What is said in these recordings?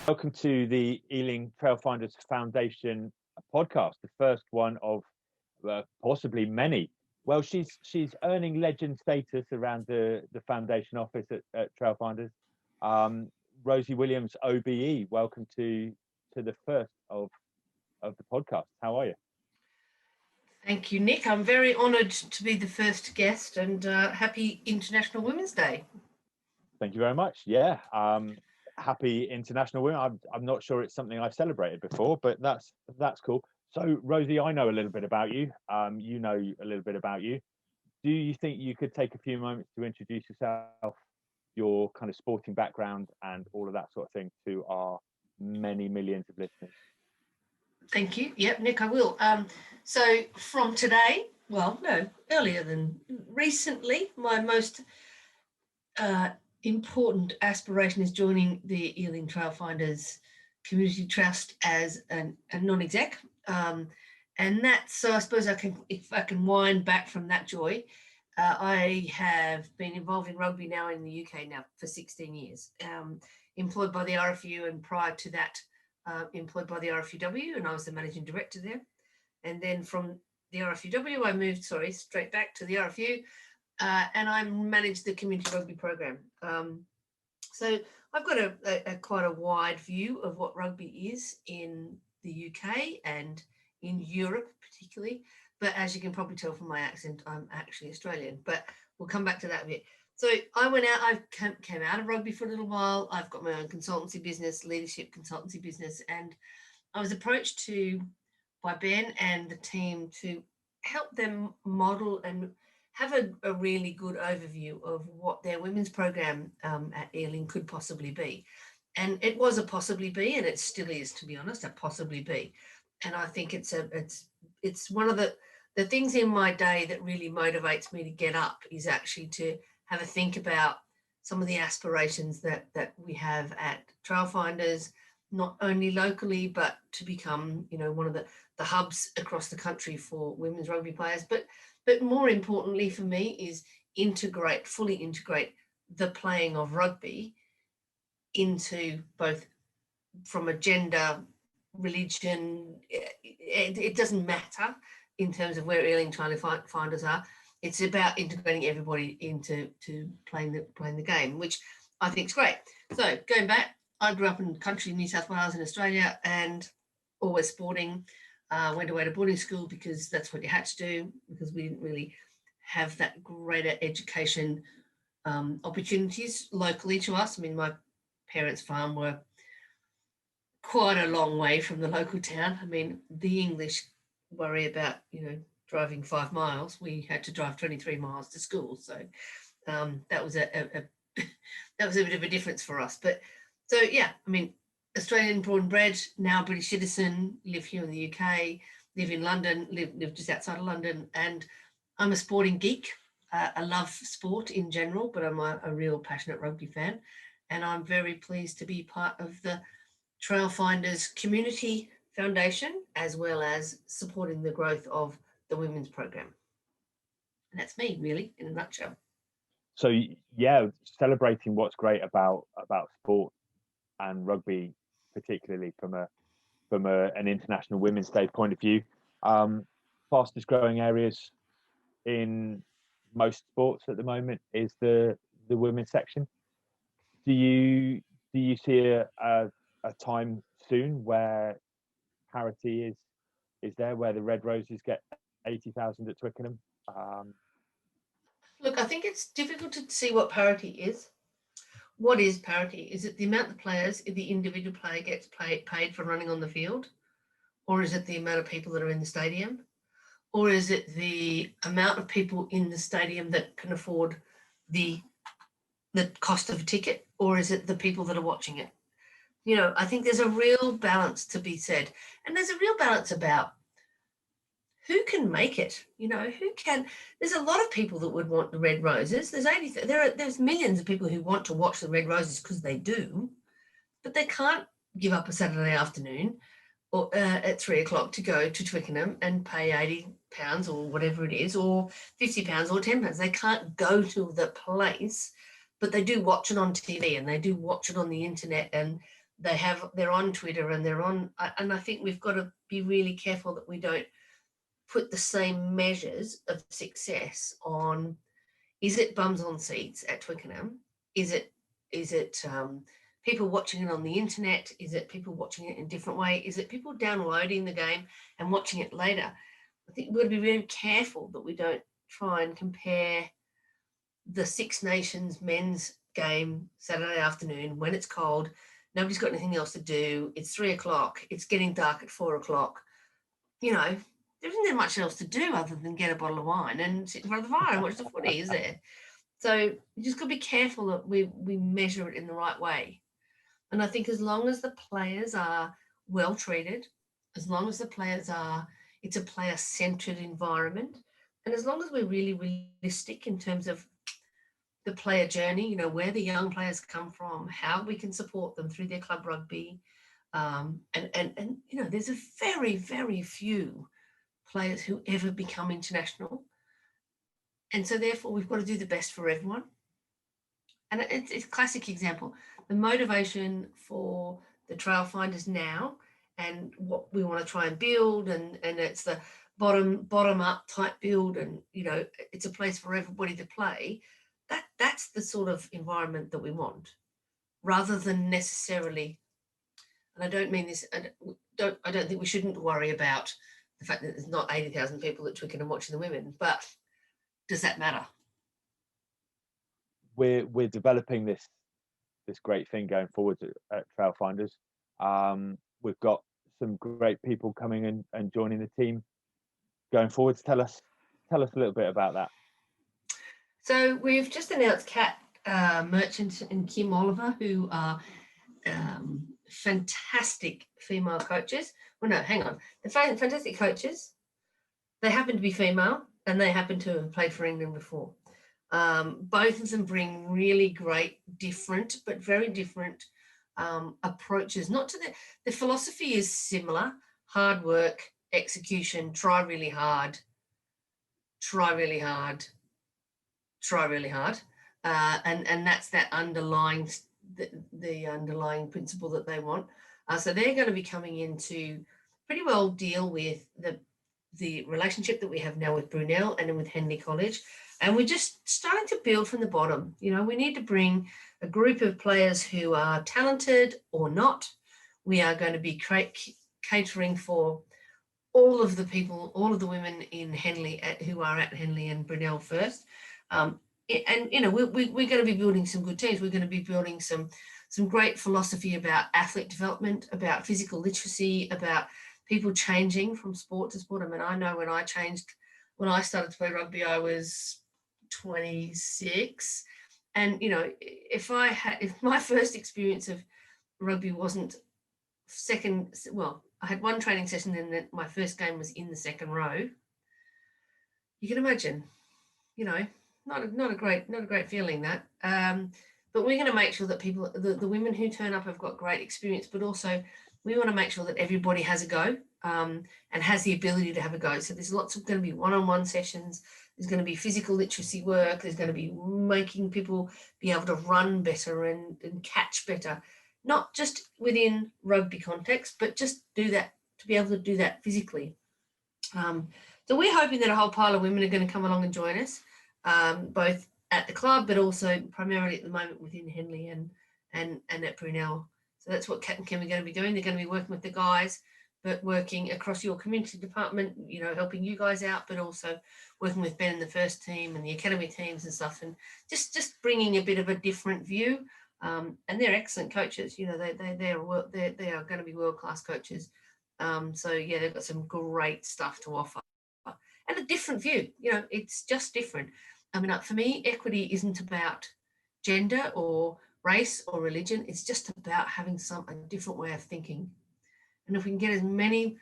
Welcome to the Ealing Trailfinders Foundation podcast, the first one of possibly many. Well, she's earning legend status around the foundation office at Trailfinders. Rosie Williams OBE, welcome to the first of the podcast. How are you? Thank you, Nick. I'm very honoured to be the first guest, and happy International Women's Day. Thank you very much. Yeah. Happy International Women. I'm not sure it's something I've celebrated before, but that's cool. So, Rosie, I know a little bit about you. You know a little bit about you. Do you think you could take a few moments to introduce yourself, your kind of sporting background, and all of that sort of thing to our many millions of listeners? Thank you. Yep, Nick, I will. So from today, well, no, earlier than recently, my most important aspiration is joining the Ealing Trailfinders Community Trust as a non-exec. And that's, so I suppose if I can wind back from that joy, I have been involved in rugby now in the UK now for 16 years, employed by the RFU, and prior to that, employed by the RFUW, and I was the managing director there. And then from the RFUW, I moved, straight back to the RFU, and I managed the community rugby program. So I've got a quite a wide view of what rugby is in the UK and in Europe particularly. But as you can probably tell from my accent, I'm actually Australian, but we'll come back to that a bit. So I went out, I came out of rugby for a little while. I've got my own consultancy business, leadership consultancy business, and I was approached by Ben and the team to help them model and have a really good overview of what their women's program at Ealing could possibly be. And it was a possibly be, and it still is, to be honest, a possibly be. And I think it's one of the things in my day that really motivates me to get up is actually to have a think about some of the aspirations that we have at Trailfinders, not only locally, but to become, one of the hubs across the country for women's rugby players. But more importantly for me is fully integrate the playing of rugby into both from a gender, religion, it doesn't matter in terms of where Ealing Trailfinders are. It's about integrating everybody into playing the game, which I think is great. So going back, I grew up in country New South Wales in Australia and always sporting. Went away to boarding school because that's what you had to do, because we didn't really have that greater education opportunities locally to us. I mean, my parents' farm were quite a long way from the local town. I mean, the English worry about, driving 5 miles. We had to drive 23 miles to school. So that was a that was a bit of a difference for us. But so, yeah, I mean, Australian born and bred, now British citizen, live here in the UK, live in London, live just outside of London. And I'm a sporting geek. I love sport in general, but I'm a real passionate rugby fan. And I'm very pleased to be part of the Trailfinders Community Foundation, as well as supporting the growth of the women's program. And that's me, really, in a nutshell. So, yeah, celebrating what's great about sport and rugby, particularly from an International Women's Day point of view. Fastest growing areas in most sports at the moment is the women's section. Do you see a time soon where parity is there, where the Red Roses get 80,000 at Twickenham? Look, I think it's difficult to see what parity is. What is parity? Is it the amount the players, the individual player gets paid for running on the field? Or is it the amount of people that are in the stadium? Or is it the amount of people in the stadium that can afford the cost of a ticket? Or is it the people that are watching it? I think there's a real balance to be said. And there's a real balance about who can make it, there's a lot of people that would want the Red Roses. There's millions of people who want to watch the Red Roses because they do, but they can't give up a Saturday afternoon or at 3:00 to go to Twickenham and pay £80 or whatever it is, or £50 or £10. They can't go to the place, but they do watch it on TV and they do watch it on the internet, and they're on Twitter and they're on, and I think we've got to be really careful that we don't put the same measures of success on. Is it bums on seats at Twickenham? Is it people watching it on the internet? Is it people watching it in a different way? Is it people downloading the game and watching it later? I think we've got to be very careful that we don't try and compare the Six Nations men's game Saturday afternoon when it's cold. Nobody's got anything else to do. It's 3 o'clock. It's getting dark at 4 o'clock. There isn't much else to do other than get a bottle of wine and sit in front of the fire and watch the footy, is there? So you just got to be careful that we measure it in the right way. And I think as long as the players are well treated, as long as it's a player-centered environment, and as long as we're really realistic in terms of the player journey, where the young players come from, how we can support them through their club rugby, and there's a very, very few players who ever become international. And so therefore we've got to do the best for everyone. And it's a classic example. The motivation for the Trailfinders now and what we want to try and build, and it's the bottom up type build, and it's a place for everybody to play. That's the sort of environment that we want, rather than necessarily, and I don't mean this, I don't think we shouldn't worry about the fact that there's not 80,000 people at Twickenham watching the women, but does that matter? We're developing this great thing going forward at Trailfinders. We've got some great people coming and joining the team going forward. Tell us a little bit about that. So we've just announced Kat Merchant and Kim Oliver, who are fantastic female coaches. Well, no, hang on. They're fantastic coaches. They happen to be female and they happen to have played for England before. Both of them bring really great, different, but very different approaches. Not to the philosophy is similar: hard work, execution, try really hard, and that's that underlying the underlying principle that they want. So they're going to be coming in to pretty well deal with the relationship that we have now with Brunel and then with Henley College. And we're just starting to build from the bottom. We need to bring a group of players who are talented or not. We are going to be catering for all of the people, all of the women in Henley who are at Henley and Brunel first. And we're going to be building some good teams. We're going to be building some great philosophy about athlete development, about physical literacy, about people changing from sport to sport. I mean, I know when I started to play rugby, I was 26, and if my first experience of rugby wasn't I had one training session and then my first game was in the second row. You can imagine, not a great feeling that. But we're going to make sure that people, the women who turn up have got great experience, but also we want to make sure that everybody has a go and has the ability to have a go. So there's going to be one-on-one sessions. There's going to be physical literacy work. There's going to be making people be able to run better and catch better, not just within rugby context, but just do that, to be able to do that physically. So we're hoping that a whole pile of women are going to come along and join us, both at the club, but also primarily at the moment within Henley and at Brunel. So that's what Kat and Kim are going to be doing. They're going to be working with the guys, but working across your community department, helping you guys out, but also working with Ben and the first team and the academy teams and stuff, and just bringing a bit of a different view. And they're excellent coaches. They are going to be world-class coaches. So yeah, they've got some great stuff to offer, and a different view. It's just different. I mean, for me, equity isn't about gender or race or religion. It's just about having a different way of thinking. And if we can get as many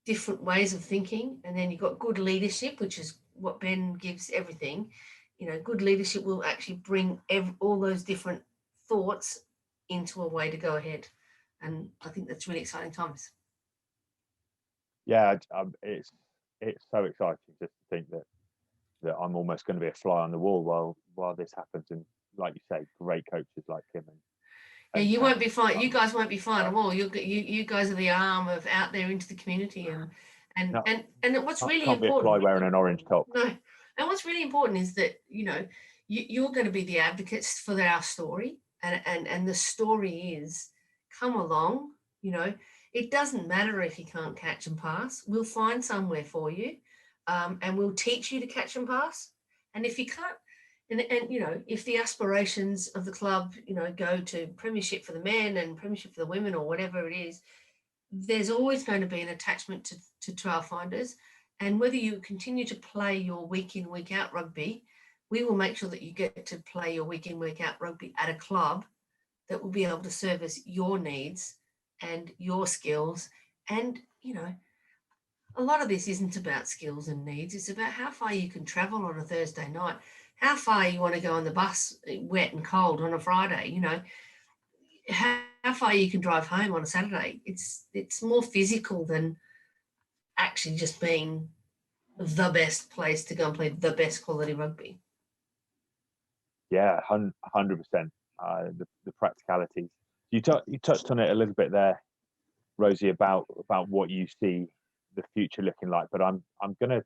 different ways of thinking, and then you've got good leadership, which is what Ben gives everything, good leadership will actually bring all those different thoughts into a way to go ahead. And I think that's really exciting times. Yeah, it's so exciting just to think that I'm almost going to be a fly on the wall while this happens, and like you say, great coaches like him Yeah, you won't be fine. You guys won't be fine at all. You guys are the arm of out there into the community, No, and what's really can't be a fly important. wearing an orange top. No, and what's really important is that you're going to be the advocates for our story, and the story is come along. It doesn't matter if you can't catch and pass. We'll find somewhere for you, and we'll teach you to catch and pass. And if you can't, and if the aspirations of the club, go to premiership for the men and premiership for the women or whatever it is, there's always going to be an attachment to Trailfinders. And whether you continue to play your week in, week out rugby, we will make sure that you get to play your week in, week out rugby at a club that will be able to service your needs and your skills. And, a lot of this isn't about skills and needs. It's about how far you can travel on a Thursday night, how far you want to go on the bus, wet and cold on a Friday, how far you can drive home on a Saturday. It's more physical than actually just being the best place to go and play the best quality rugby. Yeah, 100%. The practicalities. You touched on it a little bit there, Rosie, about what you see the future looking like. But I'm going to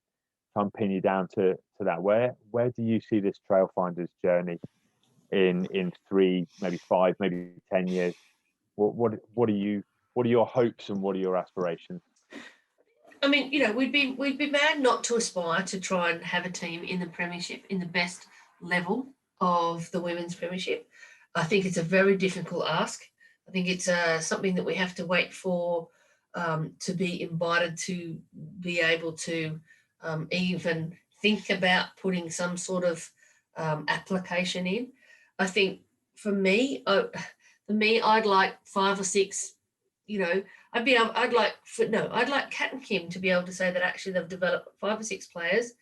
try and pin you down to that. Where do you see this Trailfinders journey in 3, maybe 5, maybe 10 years? What are your hopes and what are your aspirations? I mean, we'd be mad not to aspire to try and have a team in the premiership, in the best level of the women's premiership. I think it's a very difficult ask. I think it's something that we have to wait for to be invited to be able to even think about putting some sort of application in. I think for me, I'd like 5 or 6. I'd like Kat and Kim to be able to say that actually they've developed 5 or 6 players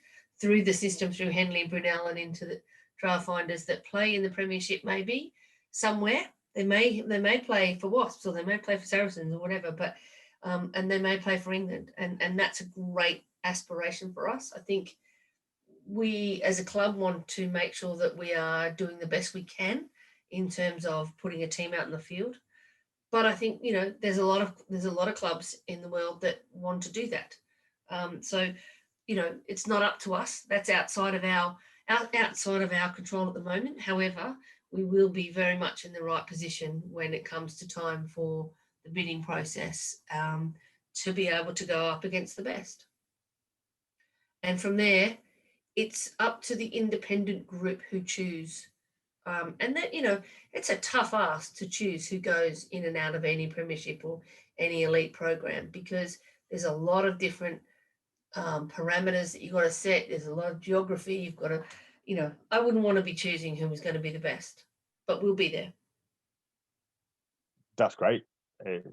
through the system, through Henley and Brunel and into the Trailfinders that play in the premiership maybe somewhere. They may play for Wasps or they may play for Saracens or whatever, but and they may play for England, and that's a great aspiration for us. I think we as a club want to make sure that we are doing the best we can in terms of putting a team out in the field. But I think there's a lot of clubs in the world that want to do that. So it's not up to us. That's outside of our control at the moment. However, we will be very much in the right position when it comes to time for the bidding process to be able to go up against the best. And from there, it's up to the independent group who choose. And that, it's a tough ask to choose who goes in and out of any premiership or any elite program, because there's a lot of different parameters that you've got to set. There's a lot of geography. You've got to, I wouldn't want to be choosing who was going to be the best, but we'll be there. That's great.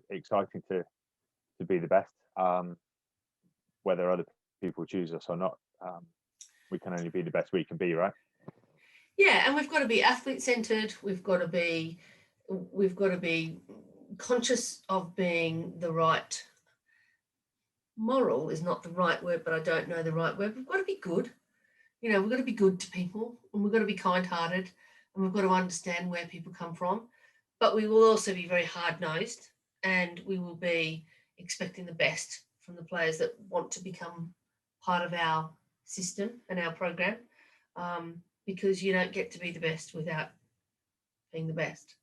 Exciting to be the best. Whether other people choose us or not, we can only be the best we can be, right? Yeah, and we've got to be athlete-centered. We've got to be conscious of being the right. Moral is not the right word, but I don't know the right word. We've got to be good. We've got to be good to people, and we've got to be kind-hearted, and we've got to understand where people come from. But we will also be very hard-nosed, and we will be expecting the best from the players that want to become part of our system and our program, because you don't get to be the best without being the best.